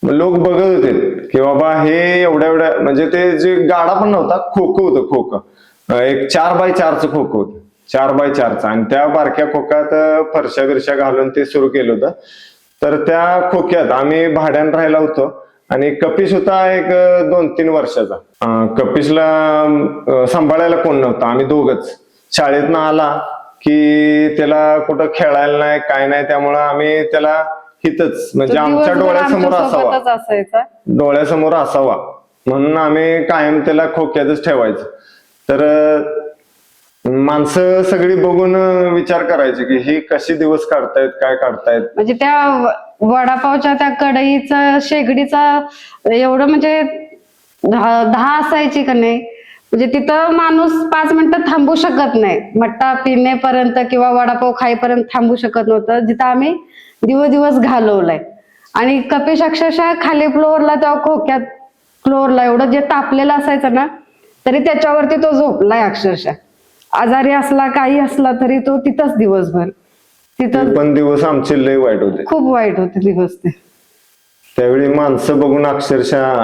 मग लोक बघत होते की बाबा हे एवढ्या एवढ्या, म्हणजे ते जे गाडा पण नव्हता, खोकं होतं, खोकं एक 4x4चं खोकं होतं, 4x4चं. आणि त्या बारक्या खोक्यात फरशा बिरशा घालून ते सुरू केलं होतं. तर त्या खोक्यात आम्ही भाड्यानं राहिला होतो. आणि कपिश होता एक 2-3 वर्षाचा. कपिशला सांभाळायला कोण नव्हतं, आम्ही दोघच. शाळेतनं आला की त्याला कुठं खेळायला नाही, काय नाही, त्यामुळं आम्ही त्याला हितच, म्हणजे आमच्या डोळ्यासमोर असावा, असायचा. डोळ्यासमोर असावा म्हणून आम्ही कायम त्याला खोक्यातच ठेवायचं. तर माणसं सगळी बघून विचार करायचे की ही कशी दिवस काढतायत, काय काढतायत. म्हणजे त्या वडापावच्या त्या कढईचा शेगडीचा एवढं म्हणजे 10 असायची का नाही, म्हणजे तिथं माणूस 5 मिनिटं थांबू शकत नाही. मट्टा पिण्यापर्यंत किंवा वडापाव खाईपर्यंत थांबू शकत नव्हतं, जिथं आम्ही दिवस घालवलाय. आणि कपिश अक्षरशः खाली फ्लोअरला, त्या खोक्यात फ्लोअरला एवढं जे तापलेलं असायचं ना, तरी त्याच्यावरती तो झोपलाय अक्षरशः. आजारी असला, काही असला तरी तो तिथंच दिवसभर. तिथं पण दिवस आमचे लय वाईट होते, खूप वाईट होते दिवस ते. त्यावेळी माणसं बघून अक्षरशः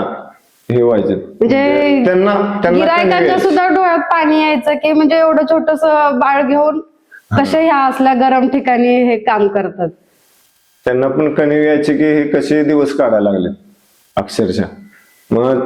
हे व्हायचे, म्हणजे त्यांना गिरायकांच्या सुद्धा डोळ्यात पाणी यायचं की म्हणजे एवढं छोटस बाळ घेऊन कसे ह्या असल्या गरम ठिकाणी हे काम करतात. त्यांना पण कणीव यायची की हे कसे दिवस काढायला लागले अक्षरशः. मग